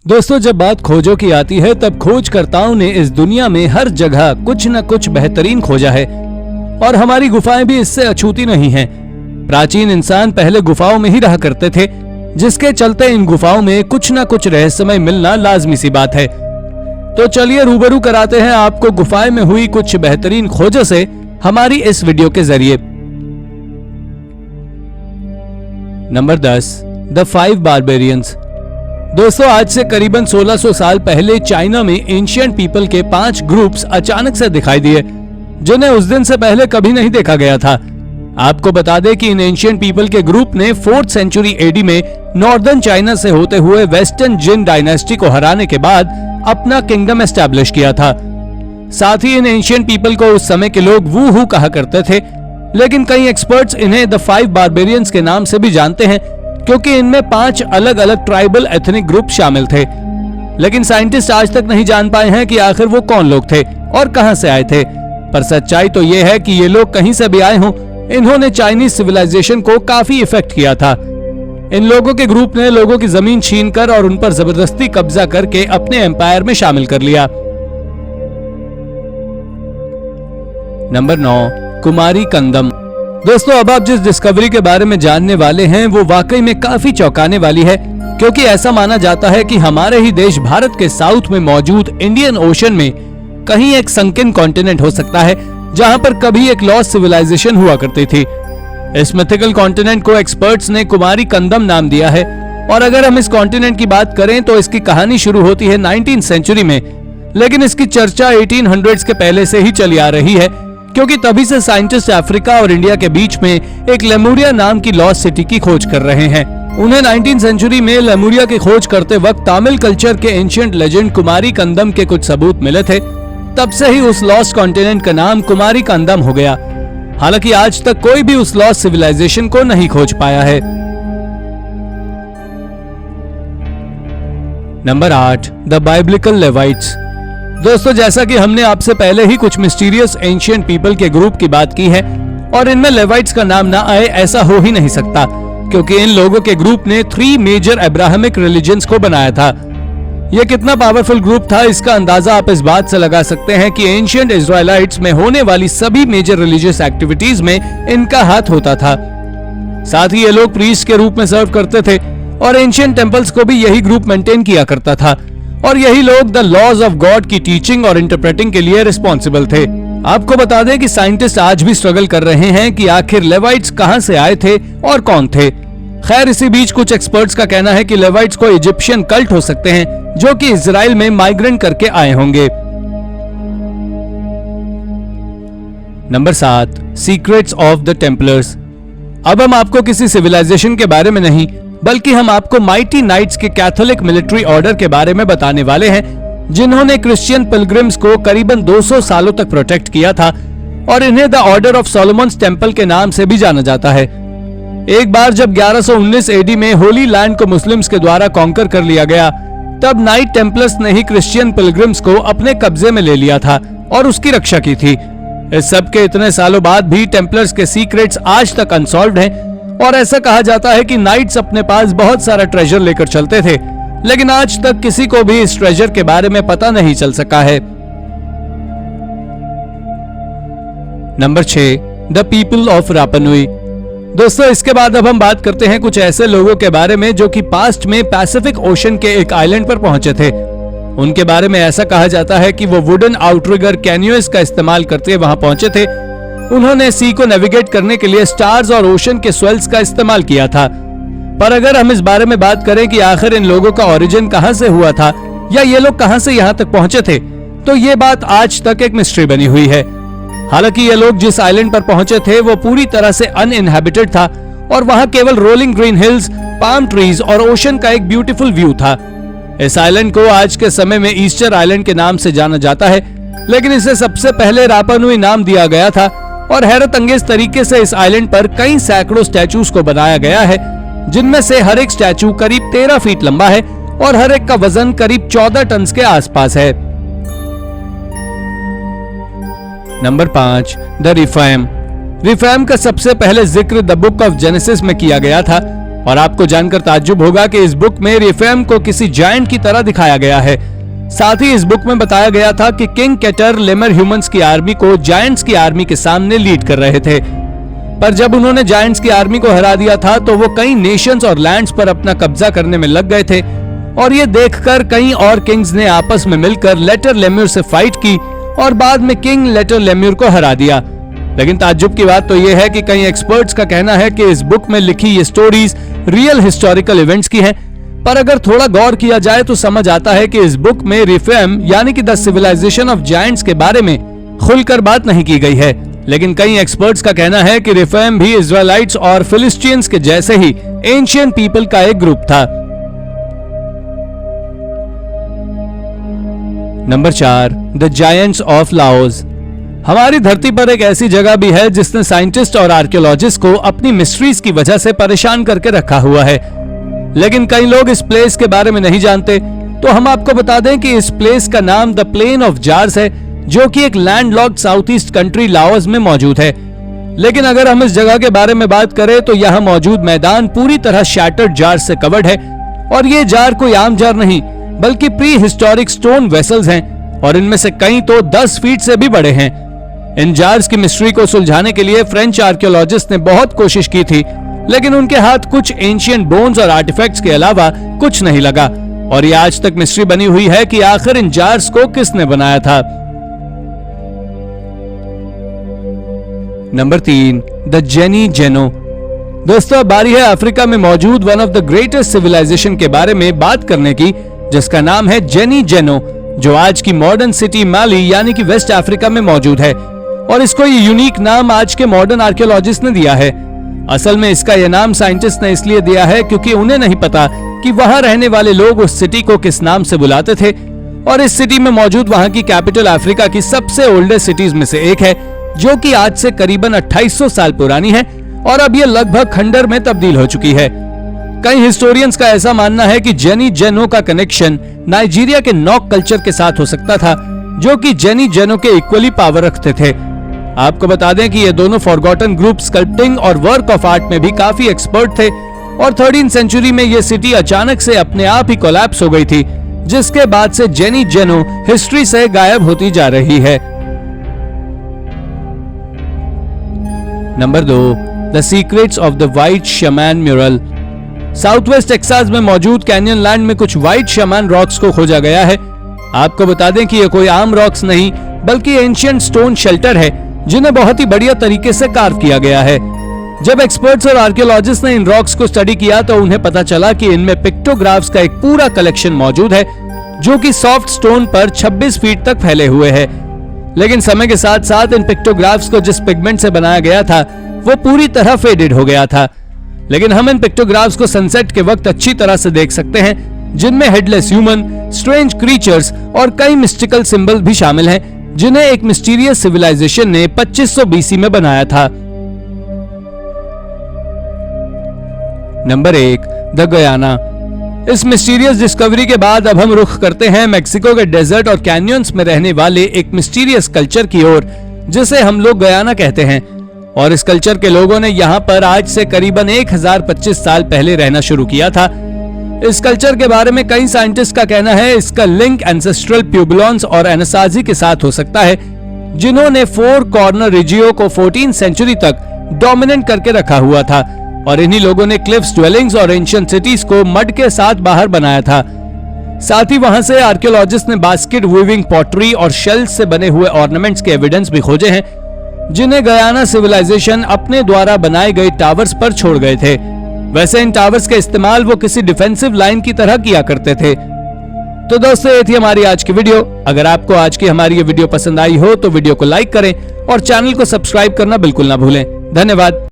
दोस्तों, जब बात खोजों की आती है तब खोजकर्ताओं ने इस दुनिया में हर जगह कुछ न कुछ बेहतरीन खोजा है और हमारी गुफाएं भी इससे अछूती नहीं हैं। प्राचीन इंसान पहले गुफाओं में ही रहा करते थे, जिसके चलते इन गुफाओं में कुछ न कुछ रहस्यमय मिलना लाजमी सी बात है। तो चलिए रूबरू कराते हैं आपको गुफाएं में हुई कुछ बेहतरीन खोजों से हमारी इस वीडियो के जरिए। Number 10, the 5 barbarians. दोस्तों, आज से करीबन 1600 साल पहले चाइना में एंशिएंट पीपल के 5 ग्रुप्स अचानक से दिखाई दिए, जिन्हें उस दिन से पहले कभी नहीं देखा गया था। आपको बता दें कि इन एंशिएंट पीपल के ग्रुप ने 4th सेंचुरी एडी में नॉर्दर्न चाइना से होते हुए वेस्टर्न जिन डायनेस्टी को हराने के बाद अपना किंगडम एस्टैब्लिश किया था। साथ ही इन एंशिएंट पीपल को उस समय के लोग वूहू कहा करते थे, लेकिन कई एक्सपर्ट्स इन्हें द 5 बारबेरियंस के नाम से भी जानते हैं, क्योंकि इनमें 5 अलग अलग ट्राइबल एथनिक ग्रुप शामिल थे। लेकिन साइंटिस्ट आज तक नहीं जान पाए हैं कि आखिर वो कौन लोग थे और कहां से आए थे। पर सच्चाई तो ये है कि ये लोग कहीं से भी आए हों, इन्होंने चाइनीज सिविलाइजेशन को काफी इफेक्ट किया था। इन लोगों के ग्रुप ने लोगों की जमीन छीनकर और उन पर जबरदस्ती कब्जा करके अपने एम्पायर में शामिल कर लिया। नंबर 9, कुमारी कंदम। दोस्तों, अब आप जिस डिस्कवरी के बारे में जानने वाले हैं वो वाकई में काफी चौंकाने वाली है, क्योंकि ऐसा माना जाता है कि हमारे ही देश भारत के साउथ में मौजूद इंडियन ओशन में कहीं एक संकिन कॉन्टिनेंट हो सकता है, जहां पर कभी एक लॉस्ट सिविलाइजेशन हुआ करती थी। इस मिथिकल कॉन्टिनेंट को एक्सपर्ट्स ने कुमारी कंदम नाम दिया है। और अगर हम इस कॉन्टिनेंट की बात करें तो इसकी कहानी शुरू होती है 19th सेंचुरी में, लेकिन इसकी चर्चा 1800s के पहले से ही चली आ रही है, क्योंकि तभी से साइंटिस्ट अफ्रीका और इंडिया के बीच में एक लेमुरिया नाम की लॉस्ट सिटी की खोज कर रहे हैं। उन्हें 19th सेंचुरी में लेमुरिया की खोज करते वक्त तमिल कल्चर के एंशिएंट लेजेंड कुमारी कंदम के कुछ सबूत मिले थे। तब से ही उस लॉस्ट कॉन्टिनेंट का नाम कुमारी कंदम हो गया। हालांकि आज तक कोई भी उस लॉस्ट सिविलाइजेशन को नहीं खोज पाया है। Number 8, the biblical Levites. दोस्तों, जैसा कि हमने आपसे पहले ही कुछ मिस्टीरियस एंशिएंट पीपल के ग्रुप की बात की है और इनमें लेवाइट्स का नाम ना आए ऐसा हो ही नहीं सकता, क्योंकि इन लोगों के ग्रुप ने 3 मेजर अब्राहमिक रिलीजन्स को बनाया था। यह कितना पावरफुल ग्रुप था इसका अंदाजा आप इस बात से लगा सकते हैं कि एंशिएंट इजराइलाइट्स में होने वाली सभी मेजर रिलीजियस एक्टिविटीज में इनका हाथ होता था। साथ ही ये लोग प्रीस्ट के रूप में सर्व करते थे और एंशिएंट टेंपल्स को भी यही ग्रुप मेंटेन किया करता था, और यही लोग द लॉज ऑफ गॉड की टीचिंग और इंटरप्रेटिंग के लिए रिस्पॉन्सिबल थे। आपको बता दें कि साइंटिस्ट आज भी स्ट्रगल कर रहे हैं कि आखिर लेवाइट्स कहां से आए थे और कौन थे। खैर, इसी बीच कुछ एक्सपर्ट्स का कहना है कि लेवाइट्स को इजिप्शियन कल्ट हो सकते हैं, जो कि इजराइल में माइग्रेट करके आए होंगे। Number 7, secrets of the Templars. अब हम आपको किसी सिविलाइजेशन के बारे में नहीं, बल्कि हम आपको माइटी नाइट्स के कैथोलिक मिलिट्री ऑर्डर के बारे में बताने वाले हैं, जिन्होंने क्रिश्चियन पिलग्रिम्स को करीबन 200 सालों तक प्रोटेक्ट किया था और इन्हें the order of Solomon's temple के नाम से भी जाना जाता है। एक बार जब 1119 एडी में होली लैंड को मुस्लिम्स के द्वारा कॉन्कर कर लिया गया, तब नाइट टेम्पलर्स ने ही क्रिश्चियन पिलग्रिम्स को अपने कब्जे में ले लिया था और उसकी रक्षा की थी। इस सब के इतने सालों बाद भी टेम्पलर्स के सीक्रेट्स आज तक अनसॉल्व्ड हैं, और ऐसा कहा जाता है कि नाइट्स अपने पास बहुत सारा ट्रेजर लेकर चलते थे, लेकिन आज तक किसी को भी इस ट्रेजर के बारे में पता नहीं चल सका है। Number 6, the people of Rapa Nui. दोस्तों, इसके बाद अब हम बात करते हैं कुछ ऐसे लोगों के बारे में जो कि पास्ट में पैसिफिक ओशन के एक आइलैंड पर पहुंचे थे। उनके बारे में ऐसा कहा जाता है कि वो वुडन आउटरिगर कैन्योस का इस्तेमाल करते वहां पहुंचे थे। उन्होंने सी को नेविगेट करने के लिए स्टार्स और ओशन के स्वेल्स का इस्तेमाल किया था। पर अगर हम इस बारे में बात करें कि आखिर इन लोगों का ओरिजिन कहां से हुआ था या ये लोग कहां से यहां तक पहुंचे थे, तो ये बात आज तक एक मिस्ट्री बनी हुई है। हालांकि ये लोग जिस आइलैंड पर पहुंचे थे वो पूरी तरह से अनइनहैबिटेड था और वहां केवल rolling green hills, palm trees और ओशन का एक ब्यूटीफुल व्यू था। इस आइलैंड को आज के समय में ईस्टर आइलैंड के नाम से जाना जाता है, लेकिन इसे सबसे पहले रापा-नुई नाम दिया गया था। और हैरत अंगेज तरीके से इस आइलैंड पर कई सैकड़ों स्टैचूज को बनाया गया है, जिनमें से हर एक स्टैचू करीब 13 फीट लंबा है और हर एक का वजन करीब 14 टन के आसपास है। Number 5, the रिफाइम। रिफाइम का सबसे पहले जिक्र द बुक ऑफ जेनेसिस में किया गया था और आपको जानकर ताज्जुब होगा कि इस बुक में रिफेम को किसी जायंट की तरह दिखाया गया है। साथ ही इस बुक में बताया गया था कि किंग केटर लेमर ह्यूमंस की आर्मी को जायंट्स की आर्मी के सामने लीड कर रहे थे, पर जब उन्होंने जायंट्स की आर्मी को हरा दिया था तो वो कई नेशंस और लैंड्स पर अपना कब्जा करने में लग गए थे, और ये देखकर कई और किंग्स ने आपस में मिलकर लेटर लेम्यूर से फाइट की और बाद में किंग लेटर लेम्यूर को हरा दिया। लेकिन ताज्जुब की बात तो यह है कि कई एक्सपर्ट्स का कहना है कि इस बुक में लिखी ये स्टोरीज रियल हिस्टोरिकल इवेंट्स की हैं, पर अगर थोड़ा गौर किया जाए तो समझ आता है कि इस बुक में रिफेम यानी कि द सिविलाइजेशन ऑफ जायंट्स के बारे में खुलकर बात नहीं की गई है। लेकिन कई एक्सपर्ट्स का कहना है कि रिफेम भी इजराइलाइट्स और फिलिस्टीनियंस के जैसे ही एंशिएंट पीपल का एक ग्रुप था। Number 4, the giants of Laos. हमारी धरती पर एक ऐसी जगह भी है जिसने साइंटिस्ट और आर्कियोलॉजिस्ट को अपनी मिस्ट्रीज की वजह से परेशान करके रखा हुआ है, लेकिन कई लोग इस प्लेस के बारे में नहीं जानते। तो हम आपको बता दें कि इस प्लेस का नाम द प्लेन ऑफ जार्स है, जो कि एक landlocked south east country Laos में मौजूद है। लेकिन अगर हम इस जगह के बारे में बात करें तो यहाँ मौजूद मैदान पूरी तरह शैटर्ड जार से कवर्ड है, और ये जार कोई आम जार नहीं बल्कि प्री हिस्टोरिक स्टोन वेसल्स हैं, और इनमें से कई तो 10 फीट से भी बड़े हैं। इन जार्स की मिस्ट्री को सुलझाने के लिए फ्रेंच आर्कियोलॉजिस्ट ने बहुत कोशिश की थी, लेकिन उनके हाथ कुछ एंशिएंट बोन्स और आर्टिफैक्ट्स के अलावा कुछ नहीं लगा, और ये आज तक मिस्ट्री बनी हुई है कि आखिर इन जार्स को किसने बनाया था। नंबर 3, द जेनी जेनो। दोस्तों, बारी है अफ्रीका में मौजूद one of the greatest civilization के बारे में बात करने की, जिसका नाम है जेनी जेनो, जो आज की मॉडर्न सिटी माली यानी कि वेस्ट अफ्रीका में मौजूद है। और इसको ये यूनिक नाम आज के मॉडर्न आर्कियोलॉजिस्ट ने दिया है। असल में इसका यह नाम साइंटिस्ट ने इसलिए दिया है क्योंकि उन्हें नहीं पता कि वहां रहने वाले लोग उस सिटी को किस नाम से बुलाते थे, और इस सिटी में मौजूद वहां की कैपिटल अफ्रीका की सबसे ओल्डेस्ट सिटीज में से एक है, जो कि आज से करीबन 2800 साल पुरानी है, और अब यह लगभग खंडर में तब्दील हो चुकी है। कई हिस्टोरियंस का ऐसा मानना है कि जेनी जेनो का कनेक्शन नाइजीरिया के नॉक कल्चर के साथ हो सकता था, जो कि जेनी जेनो के इक्वली पावर रखते थे। आपको बता दें कि ये दोनों फॉरगॉटन ग्रुप स्कल्पटिंग और वर्क ऑफ आर्ट में भी काफी एक्सपर्ट थे, और 13वीं सेंचुरी में ये सिटी अचानक से अपने आप ही कोलैप्स हो गई थी, जिसके बाद से जेनी जेनो हिस्ट्री से गायब होती जा रही है। Number 2, the secrets of the white shaman mural. South west Texas में मौजूद कैनियन लैंड में कुछ व्हाइट शमैन रॉक्स को खोजा गया है। आपको बता दें कि ये कोई आम रॉक्स नहीं बल्कि एंशिएंट स्टोन शेल्टर है, जिन्हें बहुत ही बढ़िया तरीके से कार्व किया गया है। जब एक्सपर्ट्स और आर्कियोलॉजिस्ट ने इन रॉक्स को स्टडी किया तो उन्हें पता चला कि इनमें पिक्टोग्राफ्स का एक पूरा कलेक्शन मौजूद है, जो कि सॉफ्ट स्टोन पर 26 फीट तक फैले हुए है। लेकिन समय के साथ साथ इन पिक्टोग्राफ्स को जिस पिगमेंट से बनाया गया था वो पूरी तरह फेडेड हो गया था। लेकिन हम इन पिक्टोग्राफ्स को सनसेट के वक्त अच्छी तरह से देख सकते हैं, जिनमें हेडलेस ह्यूमन, स्ट्रेंज क्रीचर्स और कई मिस्टिकल सिंबल भी शामिल हैं, जिन्हें एक मिस्टीरियस सिविलाइजेशन ने 2500 बीसी में बनाया था। Number 1, the Guyana. इस मिस्टीरियस डिस्कवरी के बाद अब हम रुख करते हैं मेक्सिको के डेजर्ट और कैन्यंस में रहने वाले एक मिस्टीरियस कल्चर की ओर, जिसे हम लोग गयाना कहते हैं। और इस कल्चर के लोगों ने यहाँ पर आज से करीबन 1025 साल पहले रहना शुरू किया था। इस कल्चर के बारे में कई साइंटिस्ट का कहना है इसका लिंक एंसेस्ट्रल प्यूबलॉन्स और एनासाजी के साथ हो सकता है, जिन्होंने 4 कॉर्नर रिजियो को 14th सेंचुरी तक डोमिनेट करके रखा हुआ था, और इन्हीं लोगों ने क्लिफ्स ड्वेलिंग्स और एंशिएंट सिटीज को मड के साथ बाहर बनाया था। साथ ही वहां से आर्कियोलॉजिस्ट ने बास्केट वीविंग पॉटरी और शेल्स से बने हुए ऑर्नामेंट्स के एविडेंस भी खोजे हैं, जिन्हें गयाना सिविलाइजेशन अपने द्वारा बनाए गए टावर्स पर छोड़ गए थे। वैसे इन टावर्स का इस्तेमाल वो किसी डिफेंसिव लाइन की तरह किया करते थे। तो दोस्तों, ये थी हमारी आज की वीडियो। अगर आपको आज की हमारी ये वीडियो पसंद आई हो तो वीडियो को लाइक करें और चैनल को सब्सक्राइब करना बिल्कुल ना भूलें। धन्यवाद।